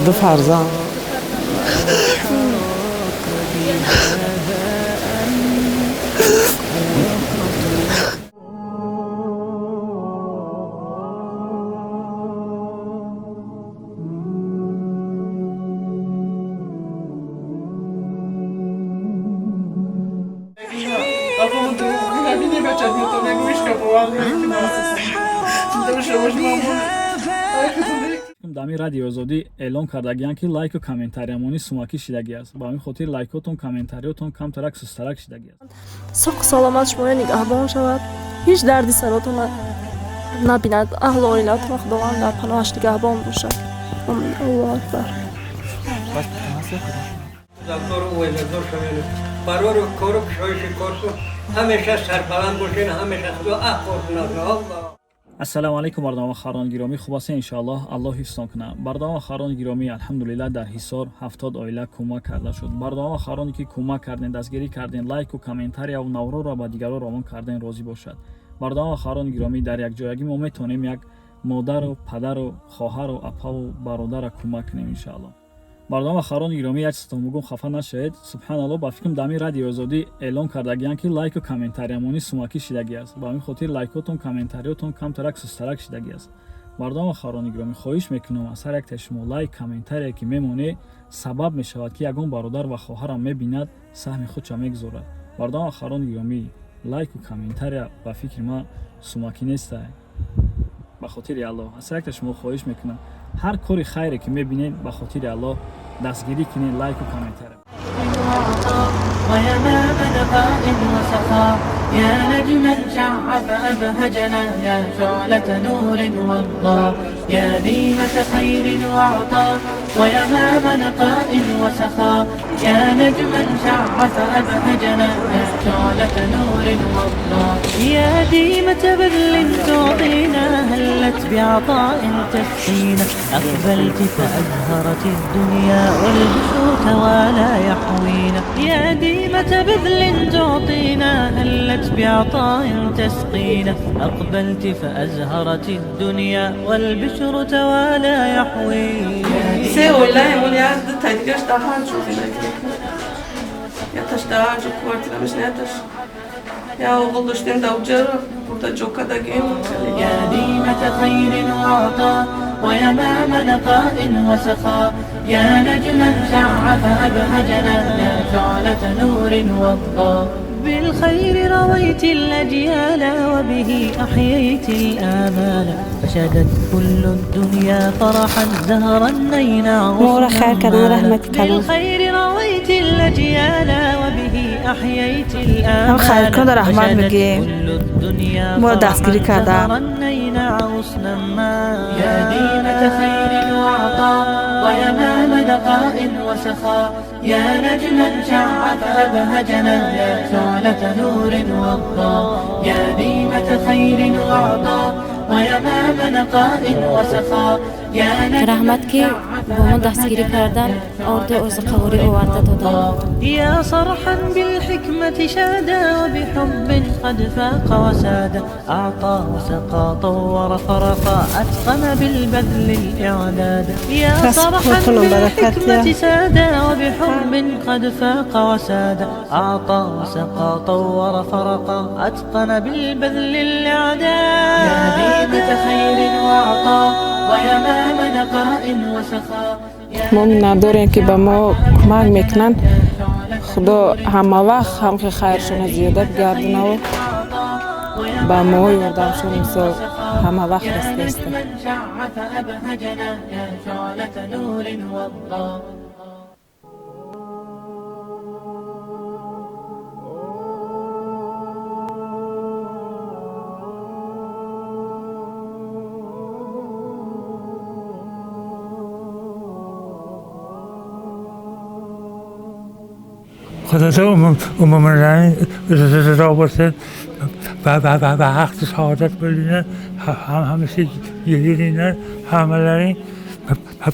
دو فرزند. дами радиои озодӣ эълон кардагиянд ки лайку комментариямони сумакӣ шидагӣ аст. Ба ҳамин хотир лайкотон, комментариётон камтарак сустарак шидагӣ аст. соҳу саломат шумоя нигаҳбон шавад, ҳеҷ дарди саротон набинад, аҳлу оилатон худованд дар паноҳаш нигаҳбон бошад. Аллоҳу акбар. барори кору кушоиши корсу ҳамеша сарбаланд бошед, ҳамеша худо ахвотун Аллоҳ. ассалому алайкум бардомон харони гиромӣ, хуб ҳастед иншоаллоҳ. Аллоҳ ҳифзтон кунад. Бардомон харони гиромӣ, алҳамдулиллаҳ дар ҳисор 70 оила кӯмак карда шуд. Бардомон хароне ки кӯмак карден, дастгирӣ карден, лайку комментарияву навроро ба дигарон ромон карден розӣ бошад. Бардомон харони гиромӣ, дар якҷоягӣ мо метавонем як модару падару хоҳару апаву бародарро кӯмак кунем иншоаллоҳ. бардомон харони гиромӣ, як чизтон бугум хафа нашавед. Субҳаналлоҳ, ба фикрам дами радиои озодӣ эълон кардагиянд ки лайку комментариямони сумакӣ шидагӣ аст. Ба ҳамин хотир лайкотон, комментариётон камтарак сустарак шидагӣ аст. бардомон харони гиромӣ, хоҳиш мекунам аз ҳар яктаи шумо лайк, комментарие ки мемонед сабаб мешавад ки ягон бародар ва хоҳарам мебинад, саҳми худша мегузорад. бардомон харони гиромӣ, лайку комментария ба фикри ман сумакӣ нестае. ба хотири Аллоҳ аз ҳар яктаи шумо хоҳиш мекунам ҳар кори хайре ки мебинед ба хотири Аллоҳ دستگیری کنین، لایک و کامنتر. ويمام لقاء وسخاء يا نجما شع فأبهجنا يا شعلة نور والله يا ديمة خير وعطاء ويمام لقاء وسخاء يا نجما شع فأبهجنا يا شعلة نور والله يا ديمة بذل تعطينا هلت بعطاء تسقينا أقبلت فأزهرت الدنيا والبشر توالى يحوينا يا ديمة بذل تعطينا هلت بعطاء تسقينا أقبلت فأزهرت الدنيا والبشر توالى يحوينا سي والله من يعد تدقش دهان شوفي يتش دهان شو كوارتنا مش نتش يا وغلشتين دوجرة burada جوكا دقيم يا ديمة خير وعطاء ويمام لقاء وسخاء يا نجما شع فأبهجنا يا شعلة نور وضاء بالخير رويت الأجيال وبه أحييت الآمال فشدت كل الدنيا فرحا زهرا نينا مورا خير كذا رحمتك بالخير رويت الأجيال وبه أحييت الآمال خير كذا رحمت مجي مورا دستگیری کرده يا ديمة خير وعطاء ويمام لقاء وسخاء يا نجما شع فأبهجنا يا شعلة نور وضاء يا ديمة خير وعطاء ويمام لقاء وسخاء رحمت که با ما دستگیری کردن آرد از قوری آورده دادن يا صرحا بالحكمة شادا وبحب قد فاق وسادا أعطى وسقى طور فرقا أتقن بالبذل الإعداد يا صرحا بالحكمة سادا وبحب قد فاق وسادا أعطى وسقى طور فرقا أتقن بالبذل الإعداد يا ديمة خير وعطاء ويمام لقاء وسخاء ما نداریم که به ما کمک میکنن. خدا همه وقت هم که خیرشون زیاده بگردونه و به ما یاردمشون مثل همه وقت رسته. خدا تو عموماً رضا باشه و وقت سعادت بلینه همیشه یلینه همه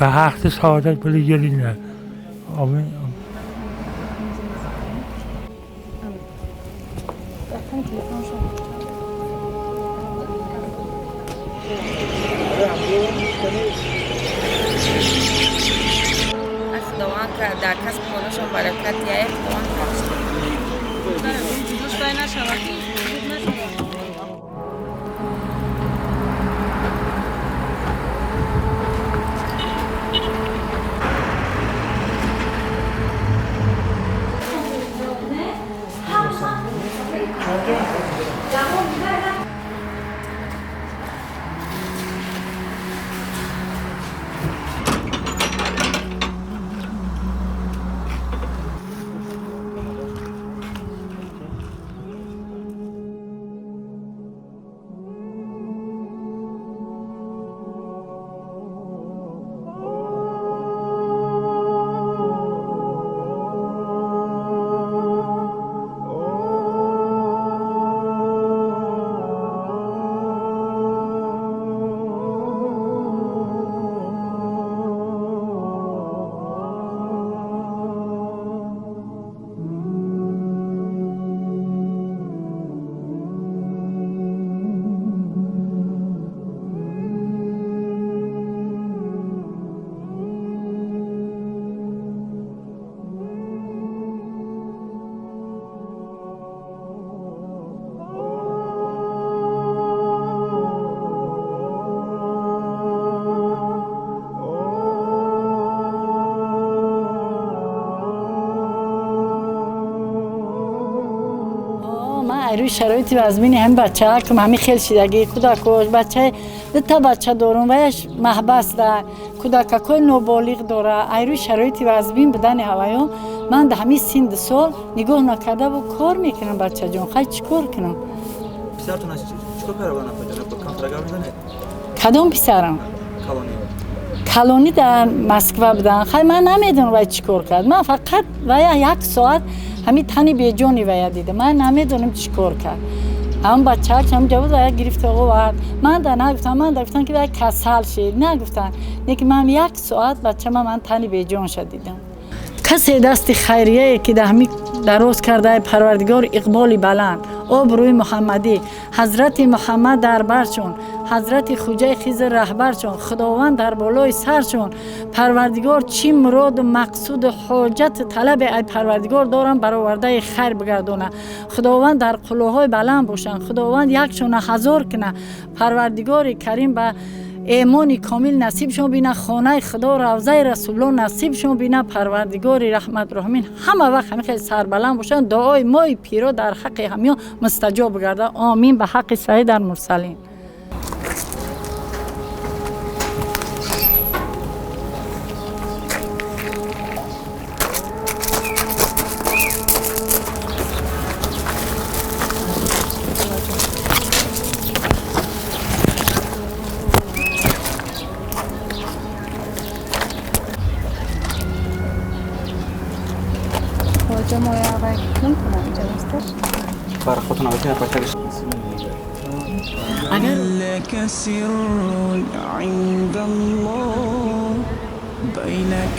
و وقت سعادت بلینه آمین. در کسب خودشون برکت یا خداوند روی شرایط وزمینی هم بچه ها که همین خیلی شدگی کودکوش بچه تا بچه دارون ویش محبس ده کودککوی نوبالغ داره روی شرایط وزمین بدن هوایون من ده همین سند سال نگاه نکرده و کار میکنم بچه جون خیلی چیکار کنم پسرتون از چیکار پروانه کنید با کانترگار میزنید کدوم پسرم کلونی در مسکو بودن خیلی من نمیدونم وای چیکار کرد من فقط وای یک ساعت همین تنی به جانی وای دیدم من نمیدونم چیکار کرد هم بچه هم جواب وای گرفت آقا ورد من در نگفتم من گفتن که وای کسل شد نگفتن که من یک ساعت بچه من تنی به جان شد دیدم کسی دست خیریه که دهمی دراز کرده پروردگار اقبال بلند آبروی محمدی حضرت محمد در برشون حضرت خوجه خیز رهبرشون خداوند در بالای سرشون پروردگار چی مراد و مقصود و حاجت طلب ای پروردگار دارن برآورده خیر بگردونه خداوند در قلوهای بلند باشن خداوند یکشون هزار کنه پروردگار کریم به ایمان کامل نصیب شون بینه خانه خدا روضه رسول الله نصیب شون بینه پروردگار رحمت رحمین همه وقت همین خیلی سربلند باشن دعای مای پیرو در حق همیان مستجاب گرده آمین به حق سعید در مرسلین لك سر عند الله بينك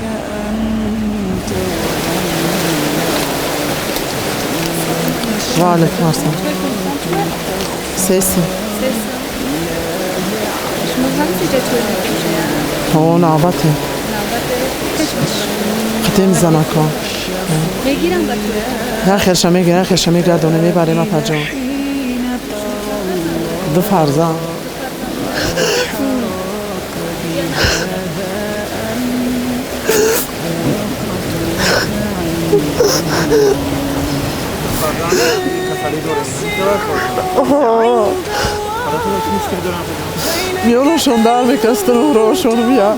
أنت وعليكم السلام سيسي هو نعبته خطه میزنه کن میگیرم نه خیرشم میگیره خیرشم میگردونه میبره ما پجام دو فرزان میانوشون در میکستن و روشون بیا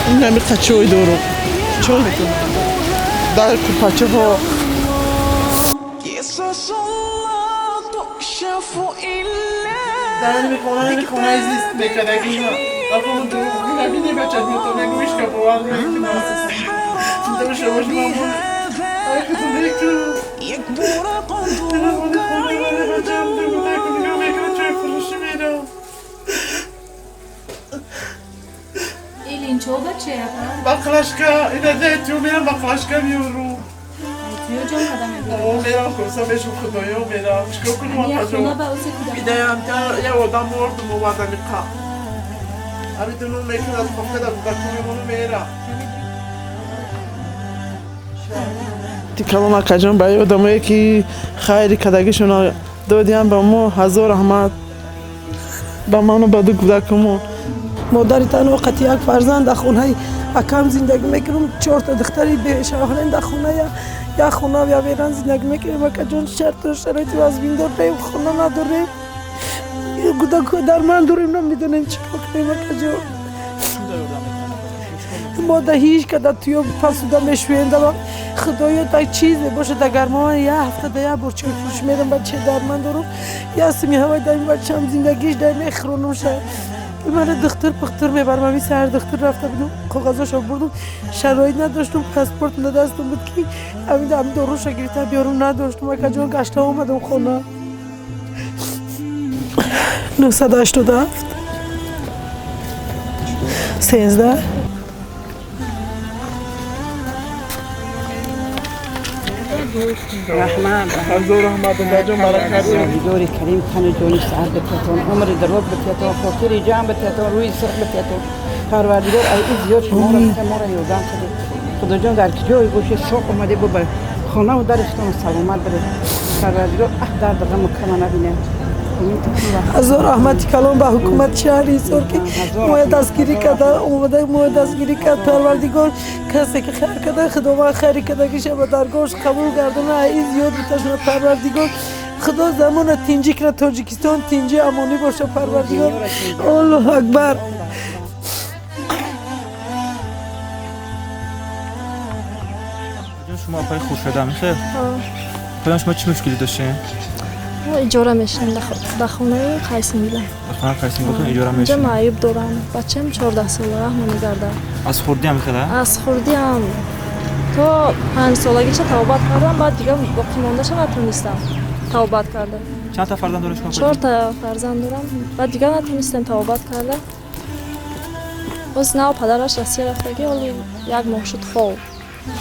این همی قچوی دورو چون میتونم در کپچه ها در نمیخونه از نیست بکدگی ها اما من دروغی نبینی بچه میتونم نگویش که بوال میکنم چون دو شباش مامون آره که تو نیکو این چه بچه بقلاشکا اینا دیتیو میرم بقلاشکا میورو دیتیو جان آدم میرم کنسا بهشون خدایا میرم چکا کنم آقا جان میده هم یه آدم مردم و آدمی قا همینطور میکنه از خفته در کمونو میره کلام کجان برای آدمایی که خیلی کدگیشون دادیم به ما هزار رحمت به منو به دو کودکمون مادر تنها وقتی یک فرزند در خونه اکم زندگی میکنم 4 تا دختری به شهرین در خونه یا خونه یا ویران زندگی میکنیم کجان شرط و شرایطی از بین داریم خونه نداریم کودک درمان داریم نمیدونیم چی کنیم کجان مادر هیچ کدام توی پسوده میشوینده خدایا تا چیزی باشه در گرما یه هفته در یک بار چای فروش میرم بچه درمان دارم یا سمی هوای داریم بچه هم زندگیش در میخرونم شد من دختر میبرم همی سر دختر رفته بودم کاغذاش بردم شرایط نداشتم پاسپورت ندستم بود که همین داروش گرفته بیارم نداشتم و کجان گشته آمدم خونه 987 13 رحمت هزار رحمت بجا برکت دوری کریم خانه جونی سعد بتیتون عمر دروب بتیتون فقیر جان بتیتون روی سر بتیتون پروردگار ای زیاد شما را یودان کنه خدا جان در جای گوشه سوق اومده بو خانه و درشتون سلامت بره پروردگار در غم کم نبینه هزار رحمتی کلام به حکومت شهری سر که موی دستگیری کرده اومده موی دستگیری کرد پروردگار کسی که خیر کرده خداوند خیری کرده که شب درگاهش قبول گردونه ای زیاد بتشونه پروردگار خدا زمان تینجی کنه تاجیکستان تینجی امانی باشه پروردگار الله اکبر شما پای خوش شده میشه؟ پایان شما چی مشکلی داشتین؟ اجاره میشنم در خونه قیسینگیله خونه قیسینگیله اجاره میشنم؟ اینجا معیوب دارم بچه‌م 14 ساله رحم میگرده از خوردی هم میخواد؟ از خوردی هم تا 5 سالگی چه توبت کردم بعد دیگه باقی مونده شو نتونستم توبت کرده چند تا فرزند داری شما؟ 4 تا فرزند دارم بعد دیگه نتونستم توبت کرده باز نه پدرش رسیه رفتگی ولی یک ماه شد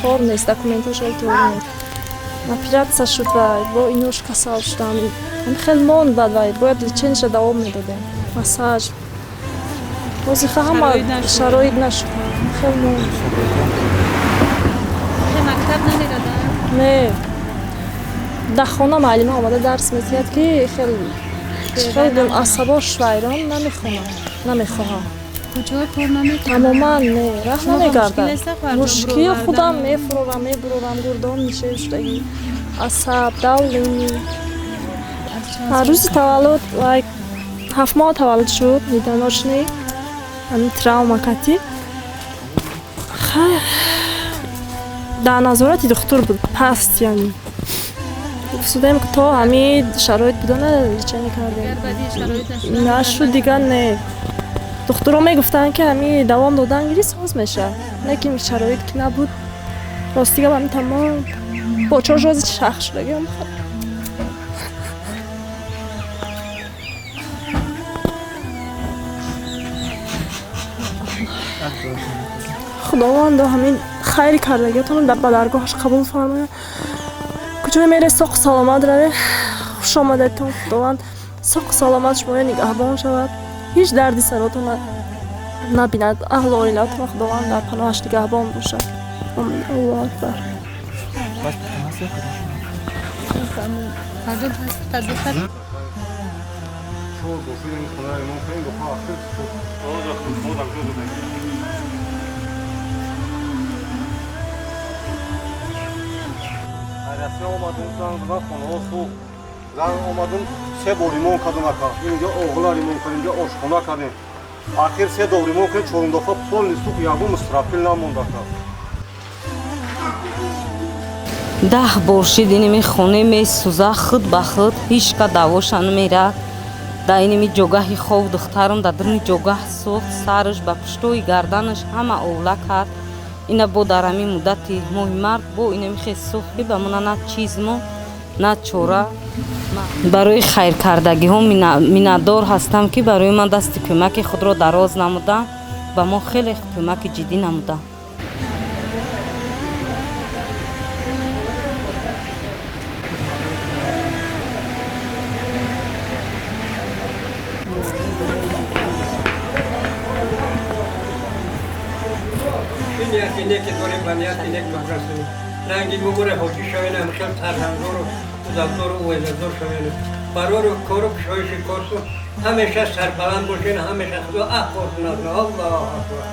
خور نیست دکومنتاش ولی طوری نیست операция شد و با اینوش کسال شدم خیلی مون بد باید لیچنش دوام میدادیم مساج وظیفه همه شرایط نشد خیلی مون مکتب نمیرده؟ نه در خانه معلمه آمده درس میتید که خیلی عصباش ویران نمیخواهم کجا کار نمیکنه؟ تماما نه رخ نمیگرده مشکل خودم میفرورم گردان میشه شدگی عصب دولی روز تولد 7 ماه تولد شد میداناشنی همین تراوما کتی در نظارت دکتر بود پست یعنی گفتم که تا همین شرایط بدونه چه کردیم نشد دیگه نه دکترها میگفتن که همین دوام دادن گیری ساز میشه لیکن شرایط که نبود راستی که همین تمام با 4 روز شخص شدگی هم خداوند همین خیلی کردگیتون در درگاهش قبول فرمایه کجای میره ساق سلامت روی خوش آمدیتون خداوند ساق سلامت شما نگهبان شود هیچ دردی سراتون نبیند اهل آیلتون خداوند در پناهش نگهبان باشد الله اکبر زن اومدم 3 بار لیمون کردم اینجا اوغلا لیمون کردیم اینجا آشخونه کردیم آخر 3 دور لیمون کردیم 4 دفعه پول نیستو که یابو مسترافیل نمونده ده بار شد اینمی خونه می سوزه خود به خود هیچ که دواشان میره در اینمی جوگاهی خوب دخترم در درمی جوگاه سوخت سرش به پشتوی گردنش همه اوله کرد اینا با در همی مدتی موی مرد با اینمی خیلی سوخت که بمونه نه چیز مو نه چوره برای خیر کردگی ها میندار هستم که برای من دست کمک خود را دراز نمودم و ما خیلی کمک جدی نمودم نیتی نیکی داریم و نیتی نیک مدرسیم رنگی مگوره حاجی شوین هم خیلی ترهمدار و زبدار و ویزدار شوین برای رو کارو کشایش کارسو همیشه سربلند باشین همیشه خدا اخبارتون از الله اکبر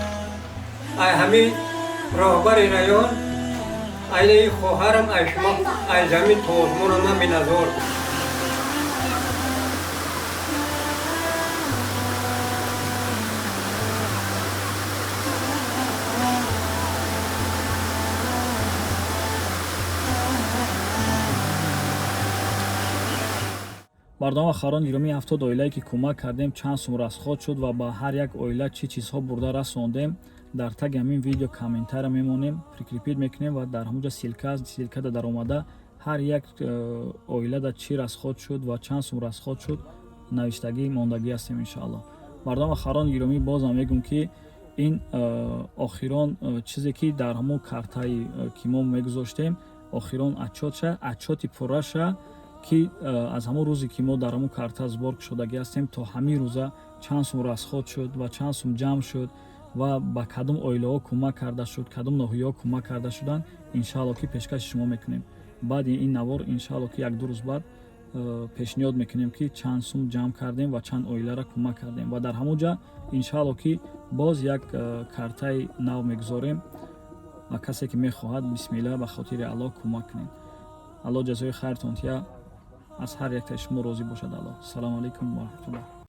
ای همین راهبر ریان ای خواهرم ای شما ای زمین توازمون من بینظار мардумон ахарон гиромии 70 оилае ки кӯмак кардем чанд сум расход шуд ва ба ҳар як оила чӣ чизҳо бурда расондем дар таги ҳамин видео комментария мемонем прикрепит мекунем ва дар ҳамонҷа силкада даромада ҳар як оилада чӣ расход шуд ва чанд сум расход шуд навиштагӣ мондагӣ ҳастем иншоалло. мардумон ахарон гиромӣ бозам мегӯм ки ин охирон чизе ки дар ҳамон картаи ки мо мегузоштем охирон отчёти пурраша ки аз ҳамон рӯзе ки мо дар ҳамон карта збор кушодагӣ ҳастем то ҳамин рӯза чанд сум расход шуд ва чанд сум ҷамъ шуд ва ба кадом оилаҳо кӯмак карда шуд кадом ноҳияҳо кӯмак карда шуданд иншоалло ки пешкаши шумо мекунем. баъди ин навор иншоалло ки 1-2 рӯз баъд пешниҳод мекунем ки чанд сум ҷамъ кардем ва чанд оиларо кӯмак кардем ва дар ҳамон ҷа иншоалло ки боз як картаи нав мегузорем ва касе ки мехоҳад бисмилла ба хотири аллоҳ кӯмак кунем. аллоҳ ҷазои хайртон тия аз ҳар яктаи шумо розӣ бошад аллоҳ. ассалому алайкум ва раҳматуллоҳ.